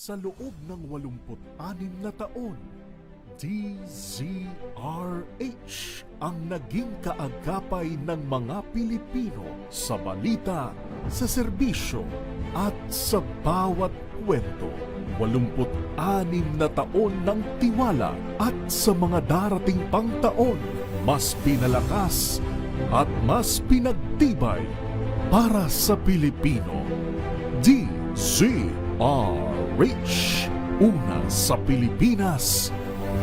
Sa loob ng 86 na taon, DZRH ang naging kaagapay ng mga Pilipino sa balita, sa serbisyo at sa bawat kwento. 86 na taon ng tiwala at sa mga darating pang taon, mas pinalakas at mas pinagtibay para sa Pilipino. DZRH. Una sa Pilipinas,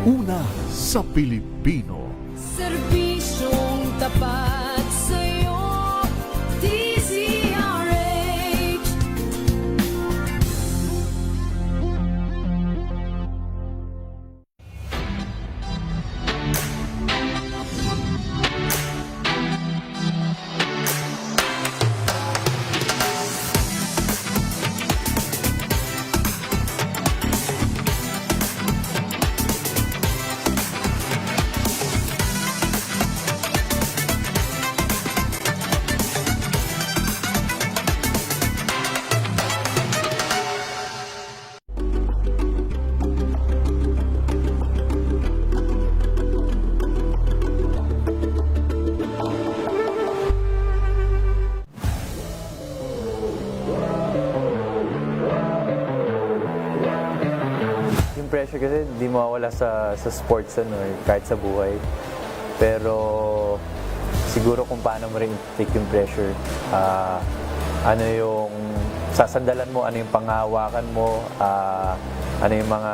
una sa Pilipino. Serbisyong tapat sa'yo, DZRH. Yung pressure kasi hindi mawawala sa sports kahit sa buhay. Pero siguro kung paano mo rin take yung pressure. Ano yung sasandalan mo, ano yung panghawakan mo, ano yung mga,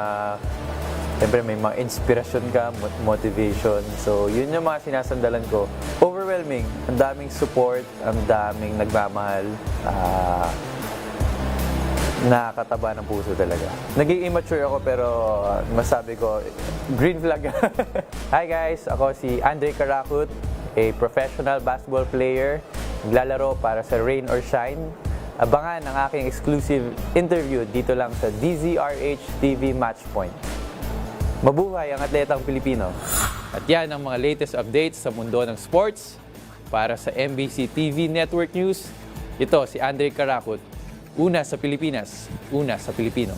siyempre may mga inspirasyon ka, motivation. So yun yung mga sinasandalan ko. Overwhelming, ang daming support, ang daming nagmamahal. Nakakataba ng puso talaga. Naging immature ako pero masabi ko, green flag. Hi guys, ako si Andre Caracut, a professional basketball player. Naglalaro para sa Rain or Shine. Abangan ang aking exclusive interview dito lang sa DZRH TV Matchpoint. Mabuhay ang atletang Pilipino. At yan ang mga latest updates sa mundo ng sports. Para sa MBC TV Network News, ito si Andre Caracut. Una sa Pilipinas, una sa Pilipino.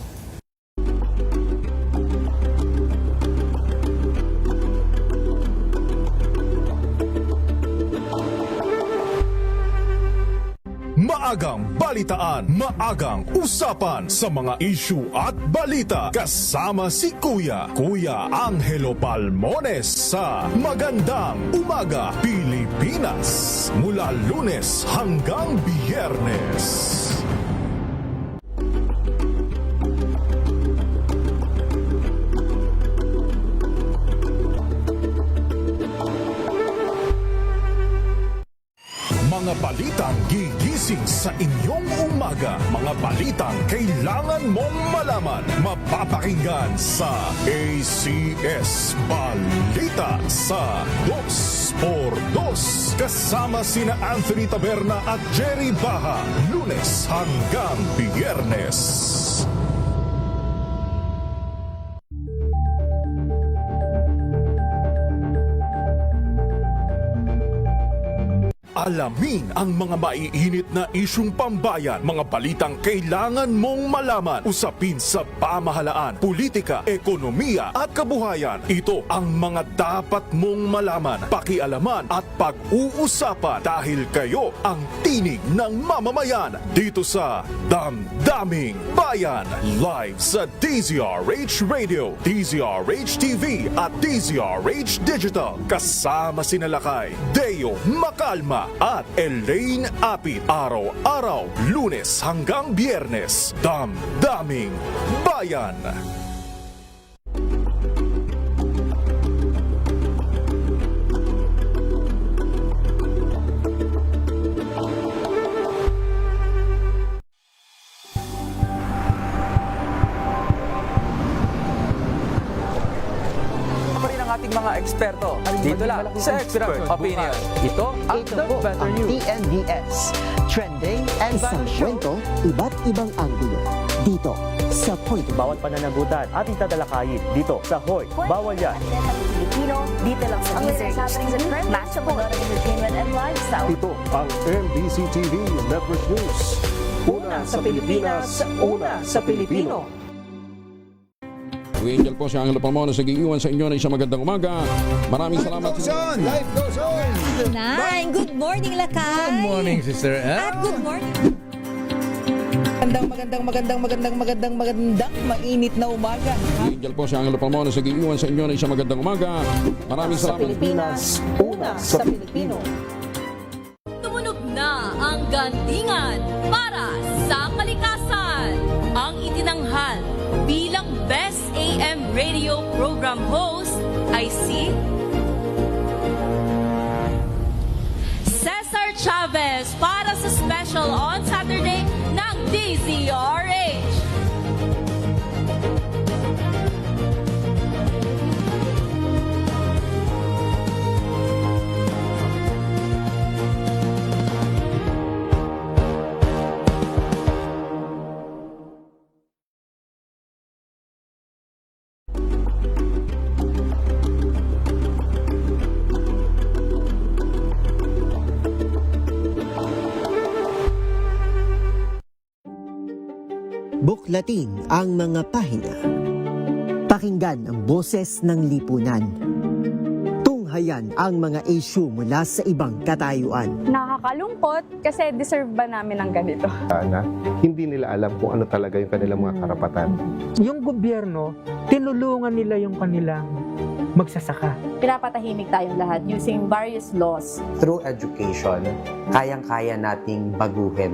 Maagang balitaan, maagang usapan sa mga issue at balita. Kasama si Kuya Angelo Palmones sa Magandang Umaga Pilipinas. Mula Lunes hanggang Biyernes. Mga balitang gigising sa inyong umaga. Mga balitang kailangan mong malaman. Mapapakinggan sa ACS Balita sa 2x2. Kasama sina Anthony Taberna at Jerry Baha. Lunes hanggang Biyernes. Alamin ang mga maiinit na isyung pambayan, mga balitang kailangan mong malaman, usapin sa pamahalaan, politika, ekonomiya at kabuhayan. Ito ang mga dapat mong malaman, pakialaman at pag-uusapan dahil kayo ang tinig ng mamamayan dito sa Damdaming Bayan. Live sa DZRH Radio, DZRH TV at DZRH Digital. Kasama sinalakay Deo Macalma at Elaine Apit. Araw-araw, Lunes hanggang Biyernes. Damdaming Bayan. Ating mga eksperto dito lang sa Expert Opinion. Ito ang The Better News. TNDS. Trending and sa kwento, iba't ibang anggulo. Dito sa Point. Bawat pananagutan ating tatalakayin dito sa Hoy, Bawal Yan. Pilipino, dito lang sa DZRH. Match of entertainment and lifestyle. Ito ang MBC TV Network News. Una sa Pilipinas, una sa Pilipino. Angel po si Angelo Palmona sa giiwan sa inyo na isang magandang umaga. Maraming salamat. Life goes on! Nine, good morning, Lakay. Good morning, Sister Ann. At good morning. Magandang mainit na umaga. Angel po si Angelo Palmona sa giiwan sa inyo na isang magandang umaga. Maraming salamat. Pilipinas, una sa Pilipino. Tumunog na ang gantingan para sa kalikasan. Ang itinanghal bilang Best AM Radio Program Host ay si Cesar Chavez para sa special on Saturday ng DZRH. Buklatin ang mga pahina. Pakinggan ang boses ng lipunan. Tunghayan ang mga issue mula sa ibang katayuan. Nakakalungkot kasi deserve ba namin ng ganito? Na hindi nila alam kung ano talaga yung kanilang mga karapatan. Yung gobyerno, tinulungan nila yung kanilang magsasaka. Pinapatahimik tayong lahat using various laws. Through education, kayang-kaya nating baguhin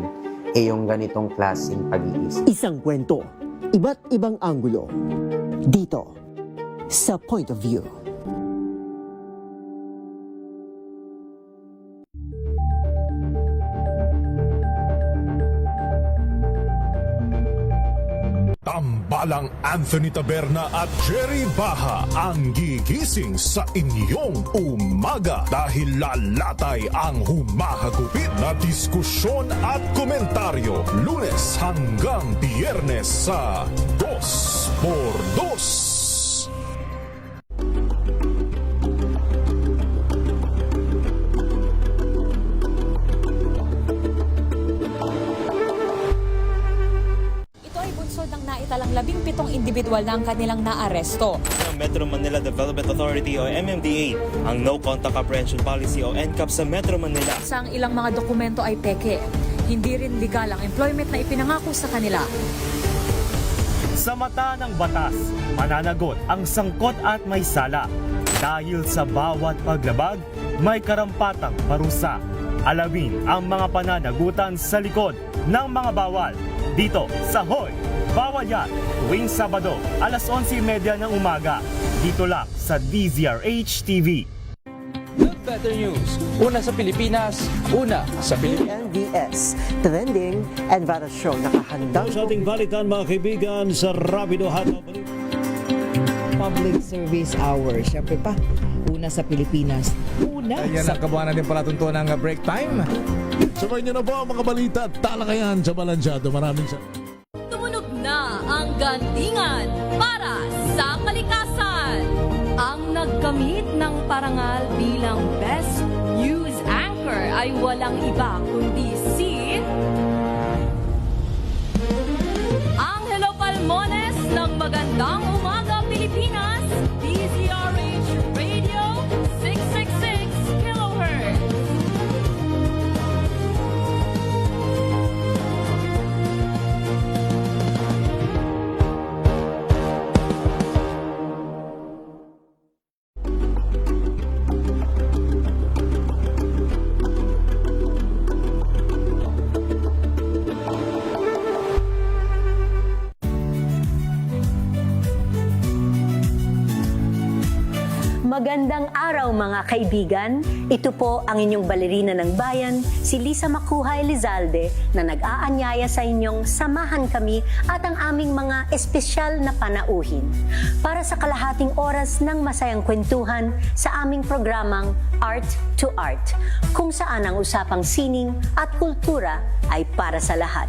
yung ganitong klaseng pag-iisip. Isang kwento, iba't ibang anggulo. Dito, sa Point of View. Tambalang Anthony Taberna at Jerry Baha ang gigising sa inyong umaga dahil lalatay ang humahagupit na diskusyon at komentaryo Lunes hanggang Biyernes sa 2x2. Ng naitalang 17 individual na ang kanilang naaresto. Metro Manila Development Authority o MMDA ang No Contact Apprehension Policy o NCAP sa Metro Manila. Sa ang ilang mga dokumento ay peke. Hindi rin legal ang employment na ipinangako sa kanila. Sa mata ng batas, mananagot ang sangkot at may sala. Dahil sa bawat paglabag, may karampatang parusa. Alamin ang mga pananagutan sa likod ng mga bawal. Dito sa Hoy! Bawal Yan, tuwing Sabado, alas 11:30 ng umaga. Dito lang sa DZRH TV. Good Better News. Una sa Pilipinas, una sa Pilipinas. NVS, Trending and Viral Show. Nakahandang Sa ating balitan mga kaibigan sa Rapido Hataw. Public Service Hour. Siyempre pa, una sa Pilipinas. Una Yan ang kabuhanan din palatuntunan ng break time. Sabay niyo na po ang mga balita at talakayan sa Balansyado. Maraming salamat. Tumunog na ang gantingan para sa kalikasan. Ang nagkamit ng parangal bilang Best News Anchor ay walang iba kundi si Angelo Palmones ng Magandang Umaga Pilipinas, DZRH Radio 666 kHz. Magandang araw mga kaibigan. Ito po ang inyong balerina ng bayan, si Lisa Makuha Elizalde, na nag-aanyaya sa inyong samahan kami at ang aming mga espesyal na panauhin para sa kalahating oras ng masayang kwentuhan sa aming programang Art to Art, kung saan ang usapang sining at kultura ay para sa lahat.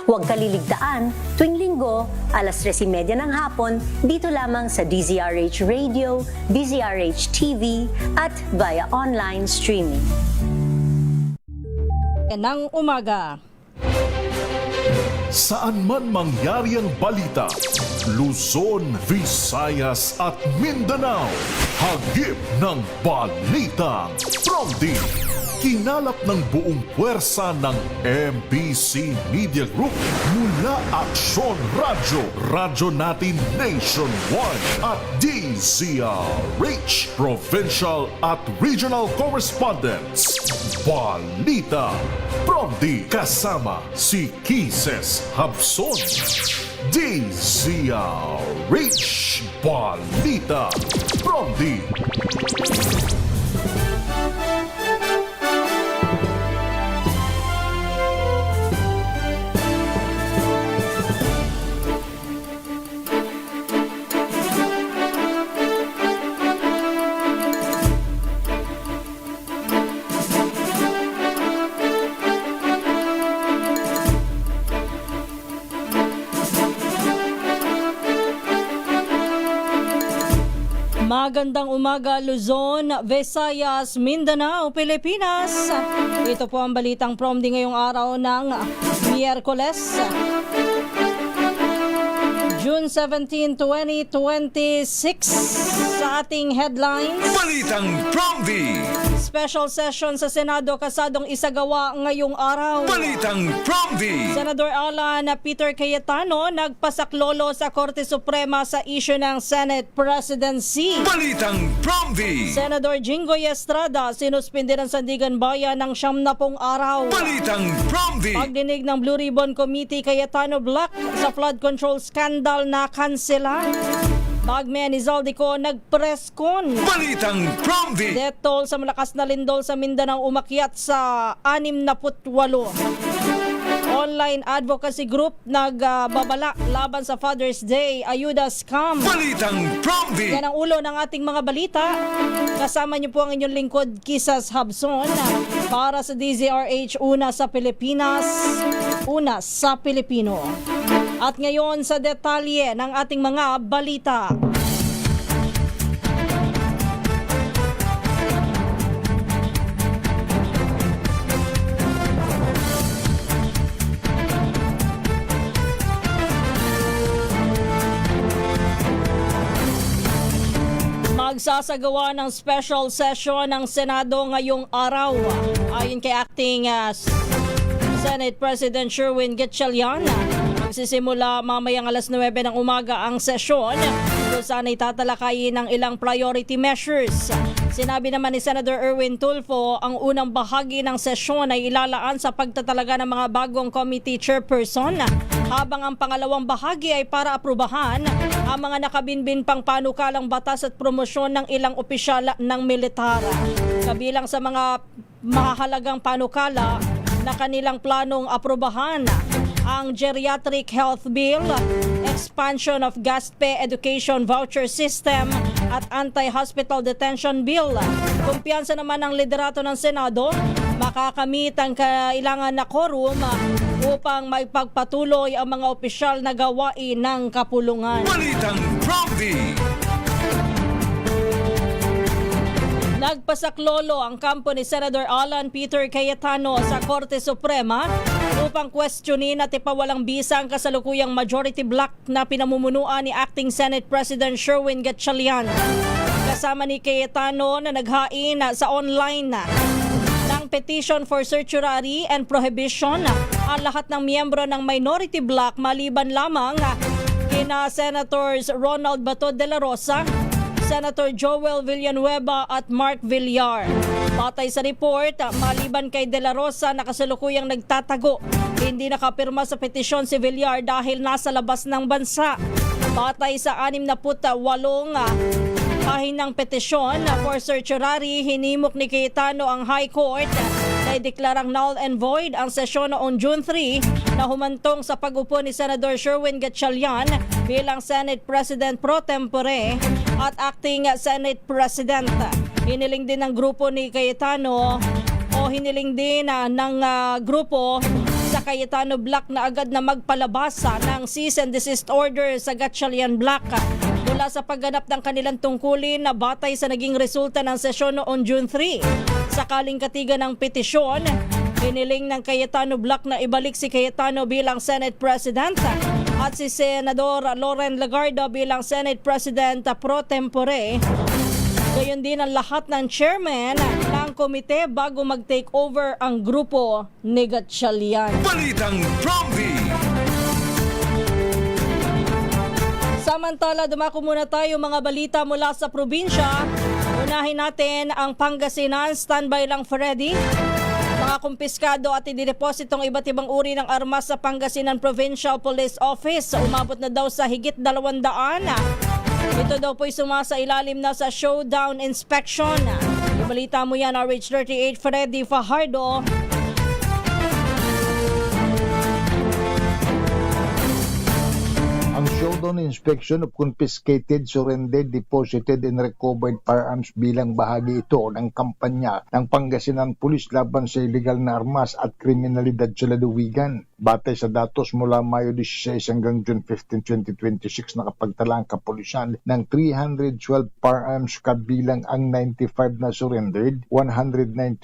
Huwag kaliligtaan, tuwing linggo, alas 3:30 ng hapon, dito lamang sa DZRH Radio, DZRH TV, at via online streaming. Ng umaga. Saan man mangyari ang balita, Luzon, Visayas at Mindanao. Hagip ng balita. Pronti. Kinalap ng buong puwersa ng MBC Media Group mula Aksyon Radyo, Radyo Natin Nationwide at DZRH, Provincial at Regional Correspondents. Balita. Pronti kasama si Kises Habson. DZRH Balita. Pronti. Magandang umaga Luzon, Visayas, Mindanao, Pilipinas. Ito po ang balitang Promdi ngayong araw ng Miyerkules, June 17, 2026. Sa ating headlines, Balitang Promdi. Special session sa Senado kasadong isagawa ngayong araw. Balitang Promdi. Senador Alan Peter Cayetano nagpasaklolo sa Korte Suprema sa issue ng Senate Presidency. Balitang Promdi. Senador Jinggoy Estrada sinuspindi ng Sandigan Bayan ng 70 araw. Balitang Promdi. Pagdinig ng Blue Ribbon Committee, Cayetano Black sa flood control scandal na kansela. Bagme ni Zaldico nag-press con. Balitang Promdi. Death toll sa malakas na lindol sa Mindanao umakyat sa 68. Online advocacy group nagbabala laban sa Father's Day, ayuda scam. Balitang Promdi. Yan ang ulo ng ating mga balita. Kasama niyo po ang inyong lingkod, Kisas Habson, para sa DZRH, una sa Pilipinas, una sa Pilipino. At ngayon sa detalye ng ating mga balita. Magsasagawa ng special session ng Senado ngayong araw. Ayon kay Acting Senate President Sherwin Gatchalian, magsisimula mamayang alas 9 ng umaga ang sesyon kung saan ay tatalakayin ng ilang priority measures. Sinabi naman ni Senator Erwin Tulfo, ang unang bahagi ng sesyon ay ilalaan sa pagtatalaga ng mga bagong committee chairperson, habang ang pangalawang bahagi ay para aprubahan ang mga nakabinbin pang panukalang batas at promosyon ng ilang opisyal ng militar. Kabilang sa mga mahalagang panukala na kanilang planong aprubahan ang Geriatric Health Bill, expansion of GASPE Education Voucher System at Anti-Hospital Detention Bill. Kumpiyansa naman ng liderato ng Senado, makakamit ang kailangan na quorum upang maipagpatuloy ang mga opisyal na gawain ng kapulungan. Balitang Promdi. Nagpasaklolo ang kampo ni Senator Alan Peter Cayetano sa Korte Suprema upang questionin at ipawalang bisa ang kasalukuyang majority block na pinamumunuan ni Acting Senate President Sherwin Gatchalian. Kasama ni Cayetano na naghain sa online ng petition for certiorari and prohibition ang lahat ng miyembro ng minority block maliban lamang kina Senators Ronald Bato de la Rosa, Senator Joel Villanueva at Mark Villar. Batay sa report, maliban kay De La Rosa na kasalukuyang nagtatago, hindi nakapirma sa petisyon si Villar dahil nasa labas ng bansa. Batay sa 68 pahinang petisyon for certiorari, hinimok ni Cayetano ang High Court na ideklarang null and void ang sesyon noong June 3 na humantong sa pag-upo ni Senador Sherwin Gatchalian bilang Senate President pro tempore at Acting Senate President. Hiniling din ng grupo ni Cayetano ng grupo sa Cayetano Block na agad na magpalabasa ng cease and desist order sa Gatchalian Block mula sa pagganap ng kanilang tungkulin na batay sa naging resulta ng sesyon noong June 3. Sakaling katigan ng petisyon, hiniling ng Cayetano Block na ibalik si Cayetano bilang Senate President at si Senador Loren Legarda bilang Senate President pro tempore. Gayon din ang lahat ng chairman ng komite bago mag-take over ang grupo ni Gatchalian. Balitang Promdi. Samantala, dumako muna tayo mga balita mula sa probinsya. Unahin natin ang Pangasinan. Standby lang, Freddy. Mga kumpiskado at inidepositong iba't ibang uri ng armas sa Pangasinan Provincial Police Office. Umabot na daw sa higit 200. Ito daw po'y sumasa ilalim na sa showdown inspection. Ibalita mo yan, RH38 Freddy Fajardo. Ang showdown inspection of confiscated, surrendered, deposited, and recovered firearms bilang bahagi ito ng kampanya ng Pangasinan Police laban sa illegal na armas at kriminalidad sa lalawigan. Batay sa datos mula Mayo 16 hanggang June 15, 2026, nakapagtala ang kapulisan ng 312 firearms kabilang ang 95 na surrendered, 197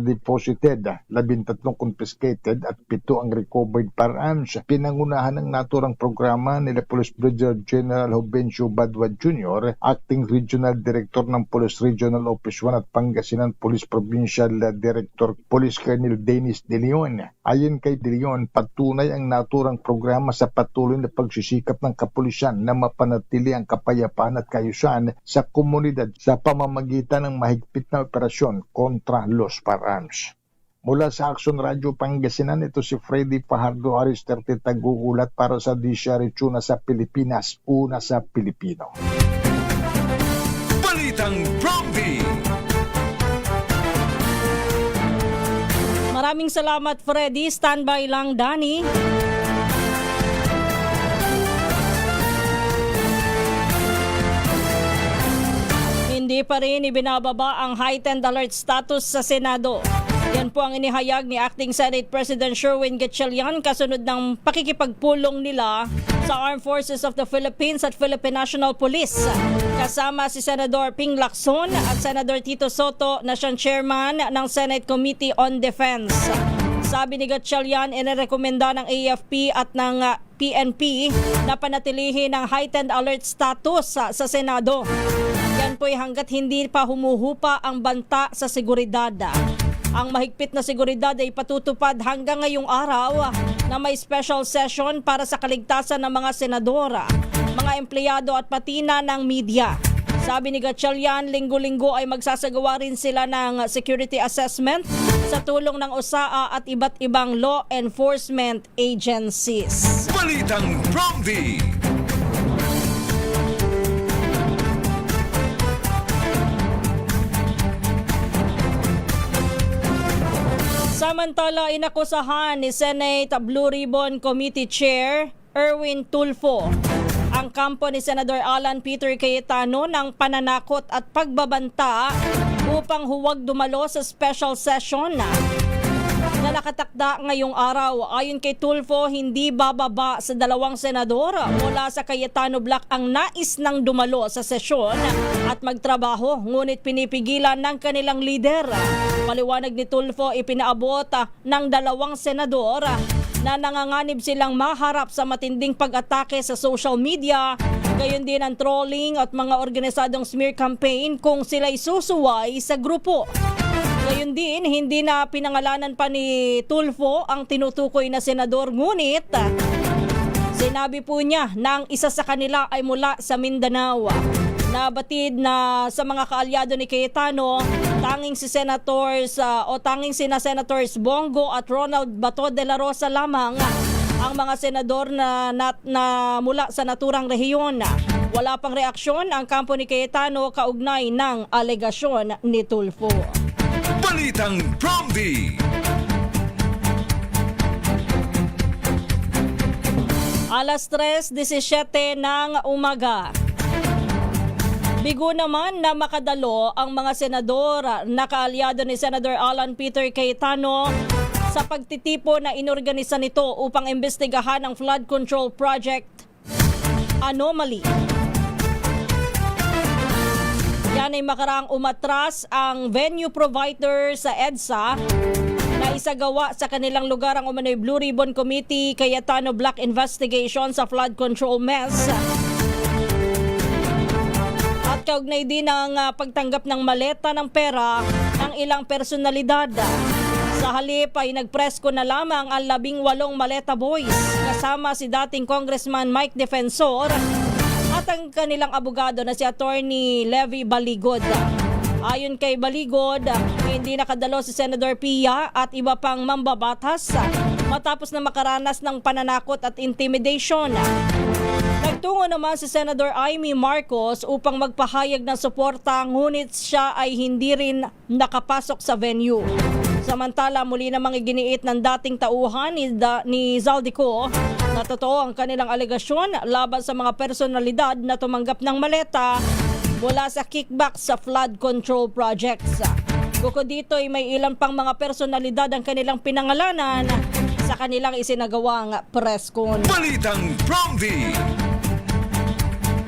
deposited, 13 confiscated at 7 ang recovered firearms. Pinangunahan ng naturang programa nila Police Brigadier General Jovencio Badwa Jr., Acting Regional Director ng Police Regional Office 1 at Pangasinan Police Provincial Director Police Colonel Dennis De Leon. Ayon kay De Leon, patunay ang naturang programa sa patuloy na pagsisikap ng kapulisan na mapanatili ang kapayapaan at kaayusan sa komunidad sa pamamagitan ng mahigpit na operasyon kontra los firearms. Mula sa Action Radio Pangasinan, ito si Freddy Fajardo, Aris 30, tag-uulat para sa Disyari Tuna sa Pilipinas, una sa Pilipino. Balitang Promdi. Maraming salamat, Freddy. Standby lang, Danny. Hindi pa rin ibinababa ang heightened alert status sa Senado. Yan po ang inihayag ni Acting Senate President Sherwin Gatchalian kasunod ng pakikipagpulong nila sa Armed Forces of the Philippines at Philippine National Police. Kasama si Senador Ping Lacson at Senador Tito Soto na siyang chairman ng Senate Committee on Defense. Sabi ni Gatchalian, inirekomenda ng AFP at ng PNP na panatilihin ang heightened alert status sa Senado. Yan po'y hanggat hindi pa humuhupa ang banta sa seguridad. Ang mahigpit na seguridad ay patutupad hanggang ngayong araw na may special session para sa kaligtasan ng mga senadora, mga empleyado at pati na ng media. Sabi ni Gatchalian, linggo-linggo ay magsasagawa rin sila ng security assessment sa tulong ng OSAA at iba't ibang law enforcement agencies. Balitang Promdi. Samantala, inakusahan ni Senate Blue Ribbon Committee Chair Erwin Tulfo ang kampo ni Senador Alan Peter Cayetano ng pananakot at pagbabanta upang huwag dumalo sa special session na nakatakda ngayong araw. Ayon kay Tulfo, hindi bababa sa 2 senador mula sa Cayetano Block ang nais ng dumalo sa sesyon at magtrabaho, ngunit pinipigilan ng kanilang leader. Paliwanag ni Tulfo, ipinaabot ng 2 senador na nanganganib silang maharap sa matinding pag-atake sa social media, gayon din ang trolling at mga organisadong smear campaign kung sila'y susuway sa grupo. Gayon din, hindi na pinangalanan pa ni Tulfo ang tinutukoy na senador, ngunit sinabi po niya na ang isa sa kanila ay mula sa Mindanao. Nabatid na sa mga kaalyado ni Cayetano, tanging sina Senators Bongo at Ronald Bato de la Rosa lamang ang mga senador na mula sa naturang rehiyon. Wala pang reaksyon ang kampo ni Cayetano kaugnay ng alegasyon ni Tulfo. Balitang Promdi. Alas 3:17 ng umaga. Bigo naman na makadalo ang mga senador na kaalyado ni Senador Alan Peter Cayetano sa pagtitipo na inorganisa nito upang imbestigahan ang flood control project anomaly. Yan ay makaraang umatras ang venue provider sa EDSA na isagawa sa kanilang lugar ang umano'y Blue Ribbon Committee Cayetano Black Investigation sa flood control mess. At kaugnay din ang pagtanggap ng maleta ng pera ng ilang personalidad. Sa halip ay nagpresko na lamang ang 18 maleta boys kasama si dating Congressman Mike Defensor at ang kanilang abogado na si Attorney Levy Baligod. Ayon kay Baligod, hindi nakadalo si Senador Pia at iba pang mambabatas matapos na makaranas ng pananakot at intimidation. Nagtungo naman si Senador Amy Marcos upang magpahayag ng suporta, ngunit siya ay hindi rin nakapasok sa venue. Samantala, muli namang iginiit ng dating tauhan ni Zaldico na totoo ang kanilang alegasyon laban sa mga personalidad na tumanggap ng maleta mula sa kickback sa flood control projects. Bukod dito ay may ilan pang mga personalidad ang kanilang pinangalanan sa kanilang isinagawang press con. Balitang Promdi.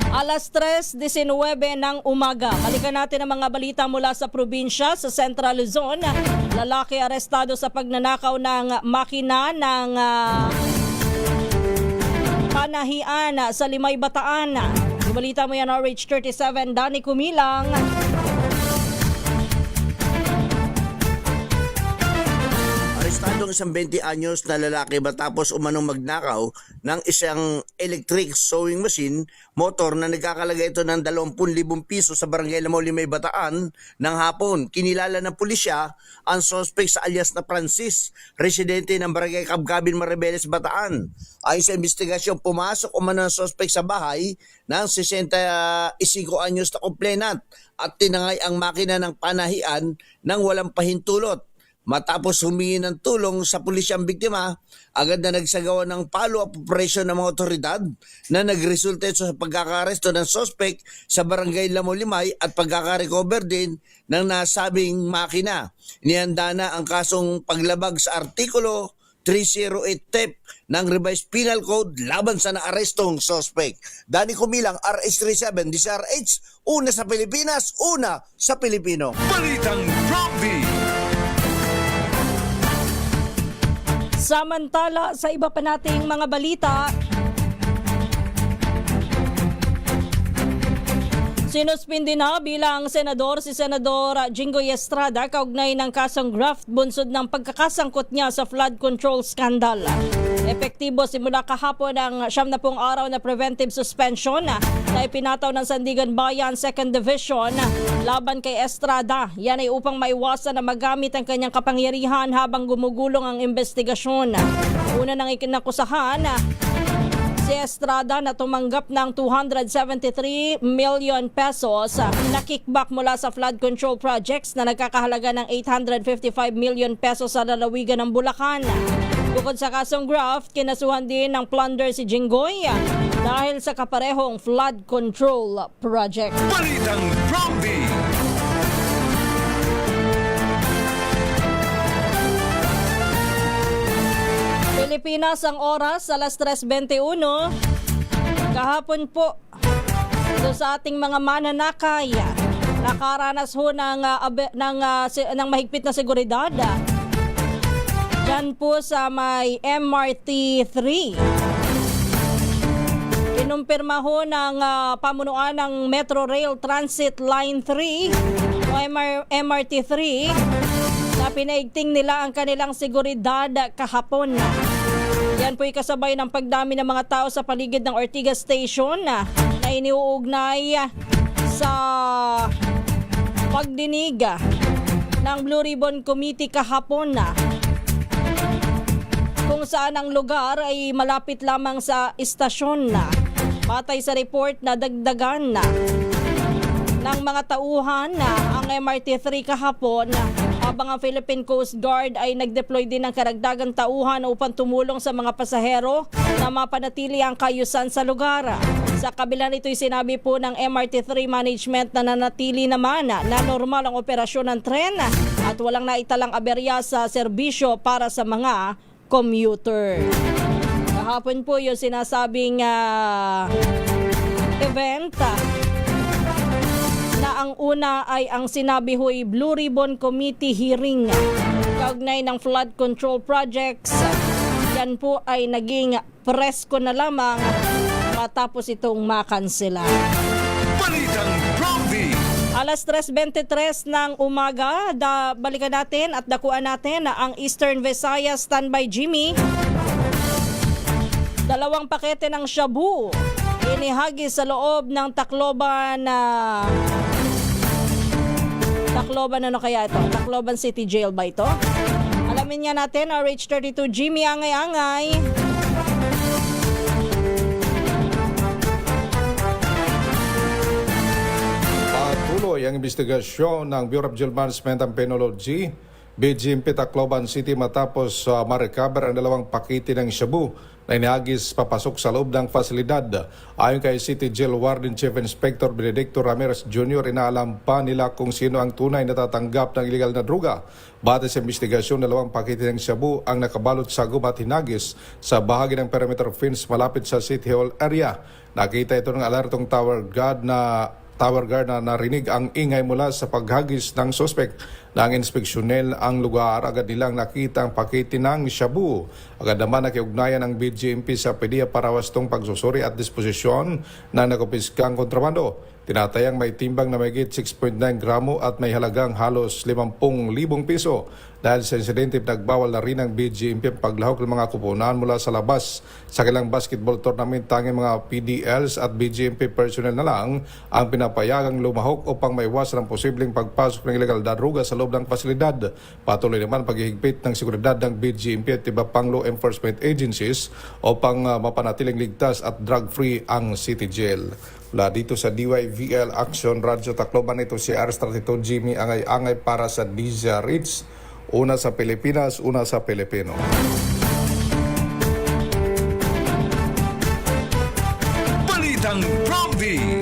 Alas 3:19 ng umaga. Balikan natin ang mga balita mula sa probinsya sa Central Luzon. Lalaki arestado sa pagnanakaw ng makina ng panahian sa Limay, Bataan. Balita mo yan, RH37, Danny Kumilang. Arestado ang isang 20 anyos na lalaki matapos umanong magnakaw ng isang electric sewing machine motor na nagkakalaga ito ng 20,000 piso sa barangay Lamaw, Limay, Bataan ng hapon. Kinilala ng pulisya ang suspect sa alias na Francis, residente ng barangay Kabkabin, Maribeles, Bataan. Ayon sa investigasyon, pumasok umano ang suspect sa bahay ng 65 anyos na complainant at tinangay ang makina ng panahian ng walang pahintulot. Matapos humingi ng tulong sa pulisya ang biktima, agad na nagsagawa ng follow-up operation ng mga otoridad na nagresulta sa pagkakaresto ng suspect sa barangay Lamaw, Limay at pagkakarecover din ng nasabing makina. Inihanda na ang kasong paglabag sa Artikulo 308 TEP ng Revised Penal Code laban sa naarestong suspect. Danny Kumilang, RH37, DCRH, una sa Pilipinas, una sa Pilipino. Balitang Promdi. Samantala, sa iba pa nating mga balita, sinuspindi na bilang senador si Senador Jinggoy Estrada kaugnay ng kasong graft bunsod ng pagkakasangkot niya sa flood control scandal. Epektibo simula kahapon ang 70 araw na preventive suspension na ipinataw ng Sandigan Bayan 2nd Division laban kay Estrada. Yan ay upang maiwasan na magamit ang kanyang kapangyarihan habang gumugulong ang investigasyon. Una nang ikinakusahan si Estrada na tumanggap ng 273 million pesos na kickback mula sa flood control projects na nagkakahalaga ng 855 million pesos sa lalawigan ng Bulacan. Bukod sa kasong graft, kinasuhan din ng plunder si Jinggoy dahil sa kaparehong flood control project. Balitang Promdi. Pilipinas ang oras, alas 3:21. Kahapon po, ito sa ating mga mananakay, nakaranas ho ng mahigpit na seguridad. Diyan po sa may MRT 3. Kinumpirma ho ng pamunuan ng Metro Rail Transit Line 3 o MRT 3 na pinaigting nila ang kanilang seguridad kahapon. Yan po'y kasabay ng pagdami ng mga tao sa paligid ng Ortigas Station na iniuugnay sa pagdinig ng Blue Ribbon Committee kahapon kung saan ang lugar ay malapit lamang sa istasyon na. Batay sa report na dagdagan ng mga tauhan ang MRT3 kahapon habang ang Philippine Coast Guard ay nag-deploy din ng karagdagang tauhan upang tumulong sa mga pasahero na mapanatili ang kayusan sa lugar. Sa kabila nito'y sinabi po ng MRT3 management na nanatili naman na normal ang operasyon ng tren at walang naitalang aberya sa serbisyo para sa mga commuter. Kahapon po yung sinasabing event na ang una ay ang sinabi ho'y Blue Ribbon Committee hearing kaugnay ng flood control projects. Yan po ay naging presko na lamang matapos itong makansela. Balitang Bromby. Alas 3:23 ng umaga, balikan natin at dakuan natin na ang Eastern Visayas Standby Jimmy. 2 pakete ng shabu inihagis sa loob ng Tacloban Tacloban City Jail ba ito? Alamin nga natin, RH32 Jimmy Angay-Angay. Patuloy ang investigasyon ng Bureau of Jail Management and Penology, BGMP Tacloban City matapos ma-recover ang 2 pakete ng shabu na inihagis papasok sa loob ng pasilidad. Ayon kay City Jail Warden Chief Inspector Benedicto Ramirez Jr., inaalam pa nila kung sino ang tunay na tatanggap ng illegal na droga. Batay sa investigasyon, 2 pakete ng shabu ang nakabalot sa gum at hinagis sa bahagi ng perimeter fence malapit sa City Hall area. Nakita ito ng alertong tower guard na narinig ang ingay mula sa paghagis ng suspect. Nang inspeksyonel ang lugar, agad nilang nakita ang pakete ng shabu. Agad naman nakiugnayan ang BGMP sa PDEA para wastong pagsusuri at disposisyon ng nakupiskang kontrabando. Tinatayang may timbang na mahigit 6.9 gramo at may halagang halos 50,000 piso. Dahil sa insidente, nagbawal na rin ang BGMP ang paglahok ng mga kuponan mula sa labas. Sa kailang basketball tournament, tanging mga PDLs at BGMP personnel na lang ang pinapayagang lumahok upang maiwasan ang posibleng pagpasok ng illegal na droga sa loob ng pasilidad. Patuloy naman paghihigpit ng seguridad ng BGMP at iba pang law enforcement agencies upang mapanatiling ligtas at drug-free ang City Jail. Mula dito sa DYVL Action Radio Tacloban, ito si RH32 Jimmy Angay-Angay para sa DZRH. Una sa Pilipinas, una sa Pilipino. Balitang Bromby.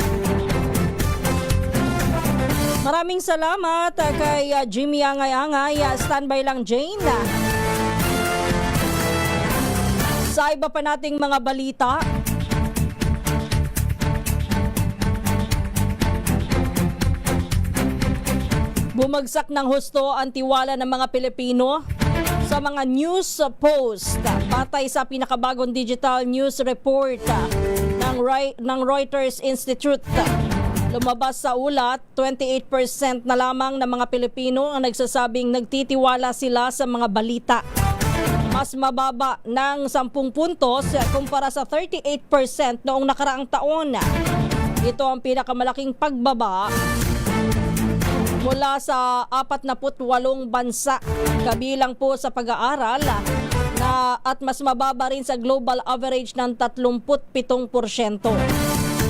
Maraming salamat kay Jimmy Angay-Angay. Standby lang, Jane. Sa iba pa nating mga balita, bumagsak ng husto ang tiwala ng mga Pilipino sa mga news post. Batay sa pinakabagong digital news report ng Reuters Institute, lumabas sa ulat, 28% na lamang ng mga Pilipino ang nagsasabing nagtitiwala sila sa mga balita. Mas mababa ng 10 puntos kumpara sa 38% noong nakaraang taon. Ito ang pinakamalaking pagbaba mula sa 48 bansa, kabilang po sa pag-aaral at mas mababa rin sa global average ng 37%.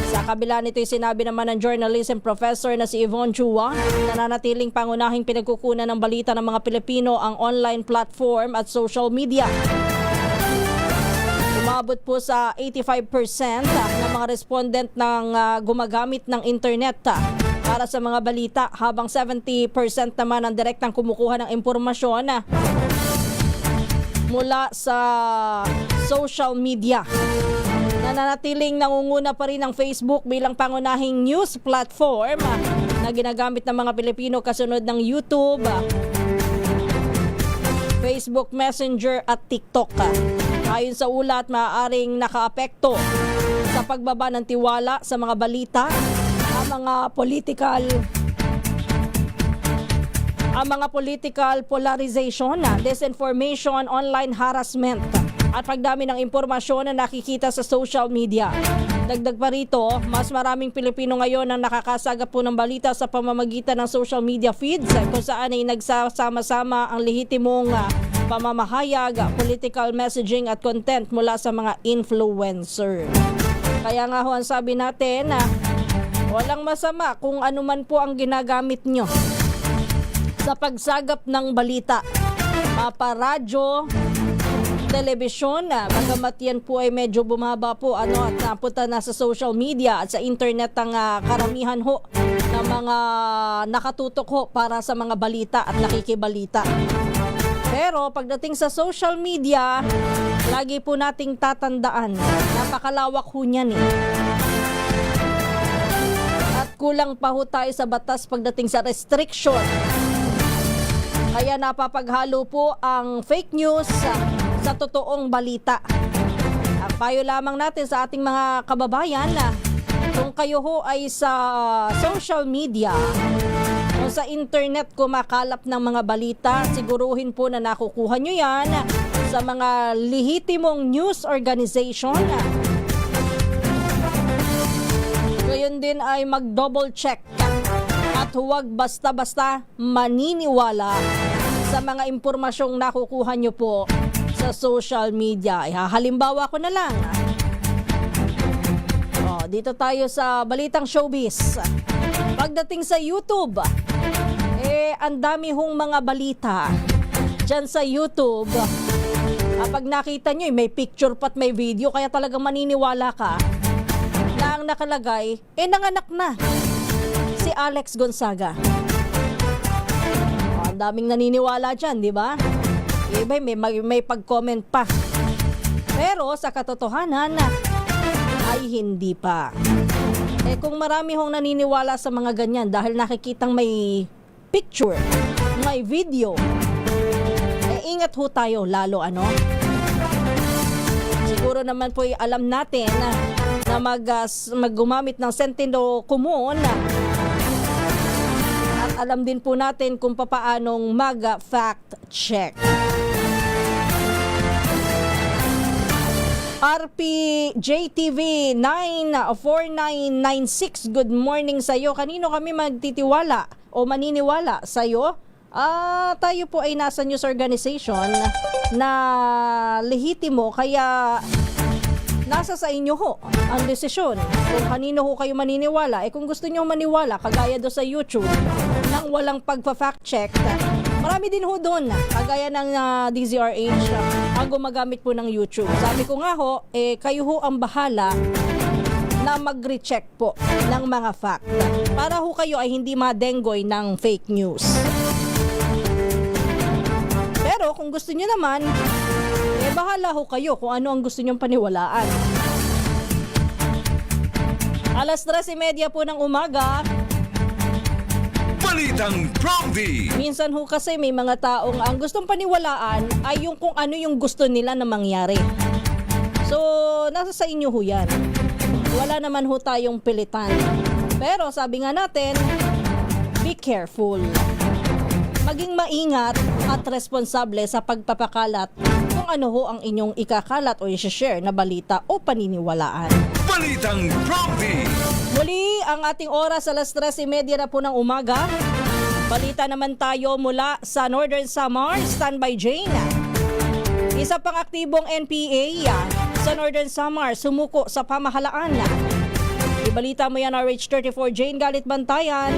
Sa kabila nito, sinabi naman ng journalism professor na si Yvonne Chua, nananatiling pangunahing pinagkukunan ng balita ng mga Pilipino ang online platform at social media. Umabot po sa 85% ng mga respondent ng gumagamit ng internet para sa mga balita, habang 70% naman ang direktang kumukuha ng impormasyon mula sa social media. Nananatiling nangunguna pa rin ang Facebook bilang pangunahing news platform na ginagamit ng mga Pilipino kasunod ng YouTube, Facebook Messenger at TikTok. Ayon sa ulat, maaaring nakaapekto sa pagbaba ng tiwala sa mga balita ang mga political polarization, disinformation, online harassment at pagdami ng impormasyon na nakikita sa social media. Dagdag pa rito, mas maraming Pilipino ngayon ang nakakasagap po ng balita sa pamamagitan ng social media feeds kung saan ay nagsasama-sama ang lehitimong pamamahayag, political messaging at content mula sa mga influencer. Kaya nga ho ang sabi natin, walang masama kung ano man po ang ginagamit nyo sa pagsagap ng balita. Maparadyo, telebisyon, bagamat yan po ay medyo bumaba po at napunta na sa social media at sa internet ang karamihan ho ng mga nakatutok ho para sa mga balita at nakikibalita. Pero pagdating sa social media, lagi po nating tatandaan, napakalawak ho niyan At kulang pa ho tayo sa batas pagdating sa restriction Kaya napapaghalo po ang fake news sa totoong balita. Ang payo lamang natin sa ating mga kababayan na kung kayo ho ay sa social media o sa internet kumakalap ng mga balita, siguruhin po na nakukuha nyo yan sa mga lehitimong news organization. Gayon din ay mag-double check at huwag basta-basta maniniwala sa mga impormasyong nakukuha nyo po sa social media. Halimbawa ko na lang. Dito tayo sa balitang showbiz. Pagdating sa YouTube, ang dami hong mga balita dyan sa YouTube. Pag nakita nyo, may picture pat may video, kaya talagang maniniwala ka na ang nakalagay, nanganak na si Alex Gonzaga. Ang daming naniniwala dyan, di ba? Iba may pag-comment pa. Pero sa katotohanan, ay hindi pa. Kung marami hong naniniwala sa mga ganyan dahil nakikitang may picture, may video, ingat ho tayo lalo Siguro naman po alam natin na maggumamit ng sentido común at alam din po natin kung papaanong mag-fact check. RPJTV 94996, good morning sa iyo. Kanino kami magtitiwala o maniniwala sa iyo? Tayo po ay nasa news organization na lehitimo, kaya nasa sa inyo ho ang desisyon kung kanino ho kayo maniniwala. Kung gusto nyo maniwala, kagaya do sa YouTube, nang walang pagpa-fact check, marami din ho doon, kagaya ng DZRH, ang gumagamit po ng YouTube. Sabi ko nga ho, kayo ho ang bahala na mag-recheck po ng mga fact para ho kayo ay hindi madenggoy ng fake news. Pero kung gusto nyo naman, bahala ho kayo kung ano ang gusto nyong paniwalaan. 3:30 po ng umaga. Balitang Prompty. Minsan ho kasi may mga taong ang gustong paniwalaan ay yung kung ano yung gusto nila na mangyari. So, nasa sa inyo ho yan. Wala naman ho tayong pilitan. Pero sabi nga natin, be careful. Maging maingat at responsable sa pagpapakalat kung ano ho ang inyong ikakalat o i-share na balita o paniniwalaan. Balitang Prompty. Muli ang ating oras, 3:30 na po ng umaga. Balita naman tayo mula sa Northern Samar. Standby Jane. Isa pang aktibong NPA sa Northern Samar sumuko sa pamahalaan. Ibalita mo yan, RH34 Jane Galit Bantayan.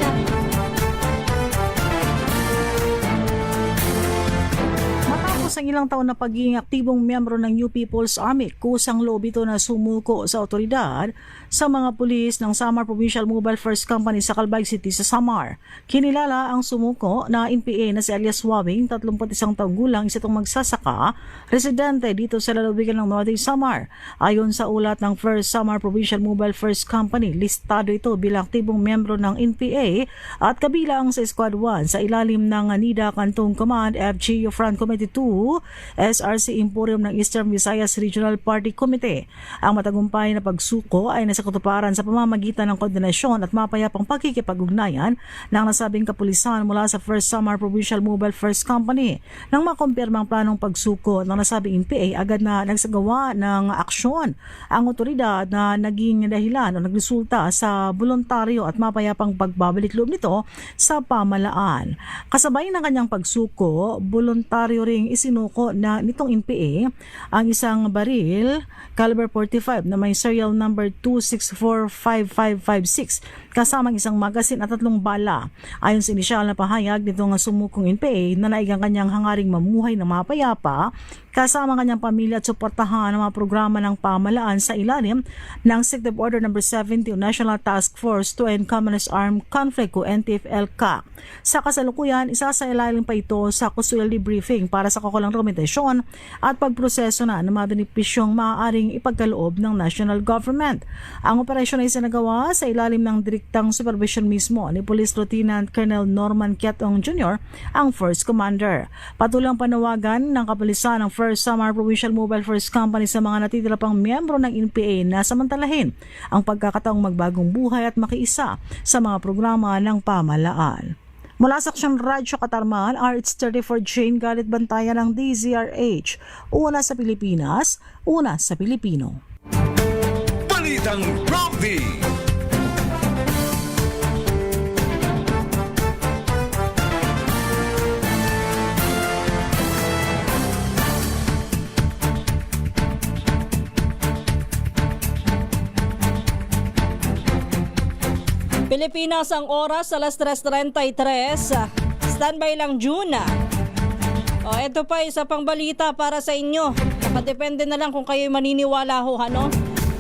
Sa ilang taon na pagiging aktibong miyembro ng New People's Army, kusang loob ito na sumuko sa otoridad sa mga pulis ng Samar Provincial Mobile First Company sa Calbayog City sa Samar. Kinilala ang sumuko na NPA na si Elias Wawing, 31 taong gulang, isa itong magsasaka, residente dito sa lalawigan ng Northern Samar. Ayon sa ulat ng First Samar Provincial Mobile First Company, listado ito bilang aktibong miyembro ng NPA at kabilang sa Squad 1 sa ilalim ng NIDA Cantong Command FGU Front Committee 2 SRC Emporium ng Eastern Visayas Regional Party Committee. Ang matagumpay na pagsuko ay nasa katuparan sa pamamagitan ng koordinasyon at mapayapang pakikipag-ugnayan ng nasabing kapulisan mula sa First Samar Provincial Mobile First Company. Nang makumpirmang planong pagsuko ng nasabing NPA, agad na nagsagawa ng aksyon ang otoridad na naging dahilan o nagresulta sa voluntaryo at mapayapang pagbabalik loob nito sa pamalaan. Kasabay ng kanyang pagsuko, voluntaryo ring isinuko na nitong NPA ang isang baril caliber 45 na may serial number 2645556 kasamang isang magasin at 3 bala. Ayon sa inisyal na pahayag nitong sumukong NPA na naigang kanyang hangaring mamuhay na mapayapa kasama kanyang pamilya at suportahan ang mga programa ng pamahalaan sa ilalim ng Executive Order No. 70 o National Task Force to End Communist Armed Conflict o NTF-ELCA. Sa kasalukuyan, isasailalim pa ito sa custodial briefing para sa kakulang dokumentasyon at pagproseso na ng mga benepisyong maaaring ipagkaloob ng national government. Ang operasyon ay sinagawa sa ilalim ng direktang supervision mismo ni Police Lieutenant Colonel Norman Kiatong Jr., ang First Commander. Patuloy ang panawagan ng kapulisan ng First Samar Provincial Mobile First Company sa mga natitira pang miyembro ng NPA na samantalahin ang pagkakataong magbagong buhay at makiisa sa mga programa ng pamahalaan. Mula sa Aksyon Radyo Katarman, RH34 Jane Galit Bantayan ng DZRH. Una sa Pilipinas, una sa Pilipino. Balitang Prompty. Pilipinas ang oras, alas 3:33. Standby lang, June. Ito pa, isa pang balita para sa inyo. Nakadepende na lang kung kayo'y maniniwala ho, ano?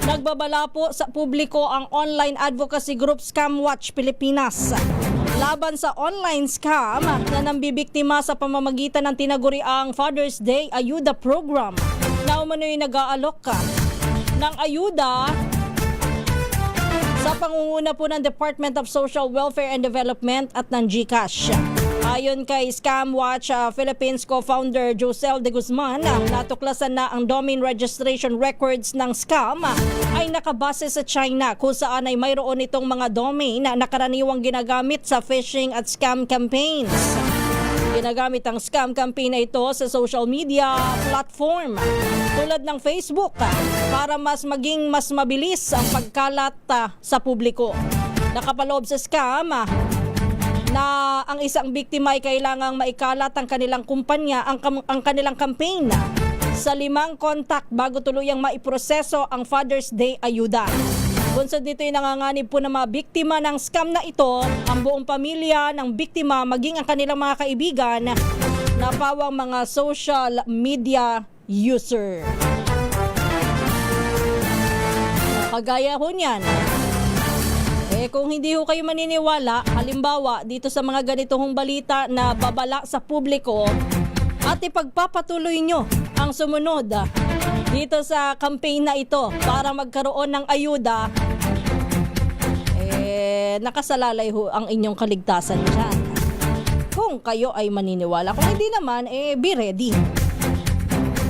Nagbabala po sa publiko ang online advocacy group Scamwatch Pilipinas laban sa online scam na nambibiktima sa pamamagitan ng tinaguriang Father's Day Ayuda Program na umano'y nag-aalok ng ayuda sa pangunguna po ng Department of Social Welfare and Development at ng GCash. Ayon kay Scamwatch Philippines co-founder Josel de Guzman, natuklasan na ang domain registration records ng scam ay nakabase sa China kung saan ay mayroon itong mga domain na karaniwang ginagamit sa phishing at scam campaigns. Ginagamit ang scam campaign na ito sa social media platform tulad ng Facebook para maging mas mabilis ang pagkalat sa publiko. Nakapaloob sa scam na ang isang biktima ay kailangang maikalat ang kanilang kumpanya, ang kanilang campaign sa 5 kontak bago tuluyang maiproseso ang Father's Day ayuda. Bunsod dito ay nanganganib po ng mga biktima ng scam na ito, ang buong pamilya ng biktima maging ang kanilang mga kaibigan na pawang mga social media user. Kagaya ho niyan, kung hindi ho kayo maniniwala, halimbawa dito sa mga ganitong balita na babala sa publiko at ipagpapatuloy nyo ang sumunod dito sa campaign na ito para magkaroon ng ayuda, nakasalalay ho ang inyong kaligtasan dyan. Kung kayo ay maniniwala, kung hindi naman, be ready.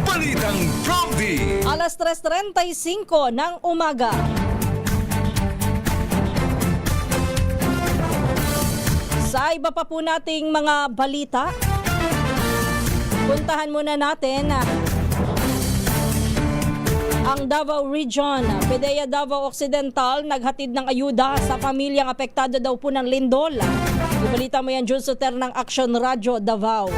Balitang Prompty. Alas 3:35 ng umaga. Sa iba pa po nating mga balita, puntahan muna natin ang Davao Region. PDEA Davao Occidental naghatid ng ayuda sa pamilyang apektado daw po ng lindol. Ibalita mo yan, Jun Soter ng Aksyon Radyo Davao.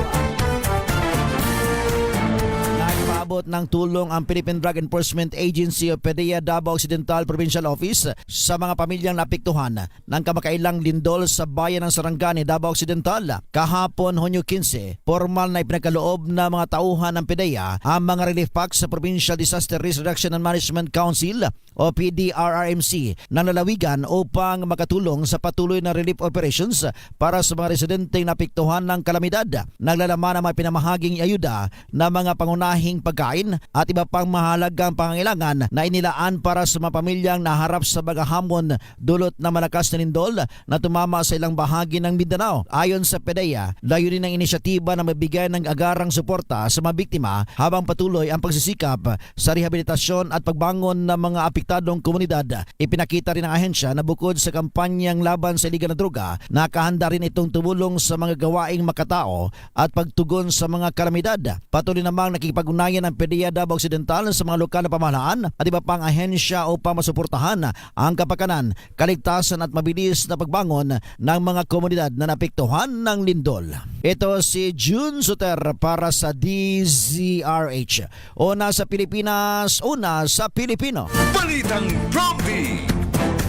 Nagpaabot ng tulong ang Philippine Drug Enforcement Agency o PDEA Davao Occidental Provincial Office sa mga pamilyang naapektuhan ng kamakailang lindol sa bayan ng Sarangani, Davao Occidental. Kahapon, Hunyo 15, formal na ipinagkaloob na mga tauhan ng PDEA ang mga relief packs sa Provincial Disaster Risk Reduction and Management Council o PDRRMC ng lalawigan upang makatulong sa patuloy na relief operations para sa mga residenteng naapektuhan ng kalamidad. Naglalaman ang mga pinamahaging ayuda na mga pangunahing pagkain at iba pang mahalagang pangangailangan na inilaan para sa mga pamilyang naharap sa mga hamon dulot na malakas na lindol na tumama sa ilang bahagi ng Mindanao. Ayon sa PDEA, layunin ng inisyatiba na mabigay ng agarang suporta sa mga biktima habang patuloy ang pagsisikap sa rehabilitasyon at pagbangon ng mga apektadong komunidad. Ipinakita rin ng ahensya na bukod sa kampanyang laban sa iligal na droga, nakahanda rin itong tumulong sa mga gawaing makatao at pagtugon sa mga kalamidad. Patuloy namang nakikipag-ugnayan ng PDEA Davao Occidental sa mga lokal na pamahalaan at iba pang ahensya upang masuportahan ang kapakanan, kaligtasan at mabilis na pagbangon ng mga komunidad na naapektuhan ng lindol. Ito si Jun Soter para sa DZRH. Una sa Pilipinas, una sa Pilipino. Balitang Prompty.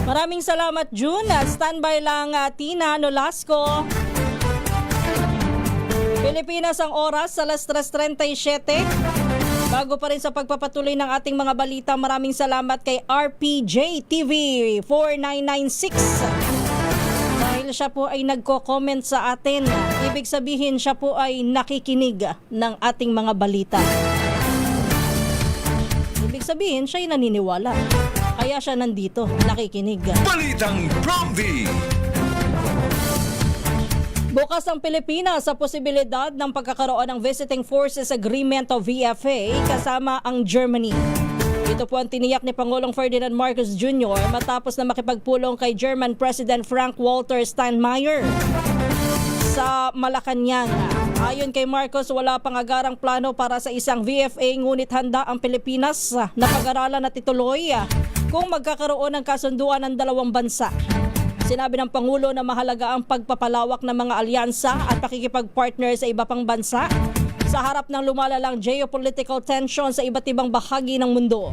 Maraming salamat, Jun. Standby lang, Tina Nolasco. Pilipinas ang oras, alas 3:37. Bago pa rin sa pagpapatuloy ng ating mga balita, maraming salamat kay RPJ TV 4996. Dahil siya po ay nagko-comment sa atin, ibig sabihin siya po ay nakikinig ng ating mga balita. Ibig sabihin siya ay naniniwala. Kaya siya nandito, nakikinig. Balitang Bromby! Bukas ang Pilipinas sa posibilidad ng pagkakaroon ng Visiting Forces Agreement o VFA kasama ang Germany. Ito po ang tiniyak ni Pangulong Ferdinand Marcos Jr. matapos na makipagpulong kay German President Frank-Walter Steinmeier sa Malacanang. Ayon kay Marcos, wala pang agarang plano para sa isang VFA, ngunit handa ang Pilipinas na pag-aralan at ituloy kung magkakaroon ng kasunduan ng dalawang bansa. Sinabi ng Pangulo na mahalaga ang pagpapalawak ng mga alyansa at pakikipag-partner sa iba pang bansa sa harap ng lumalalang geopolitical tension sa iba't ibang bahagi ng mundo.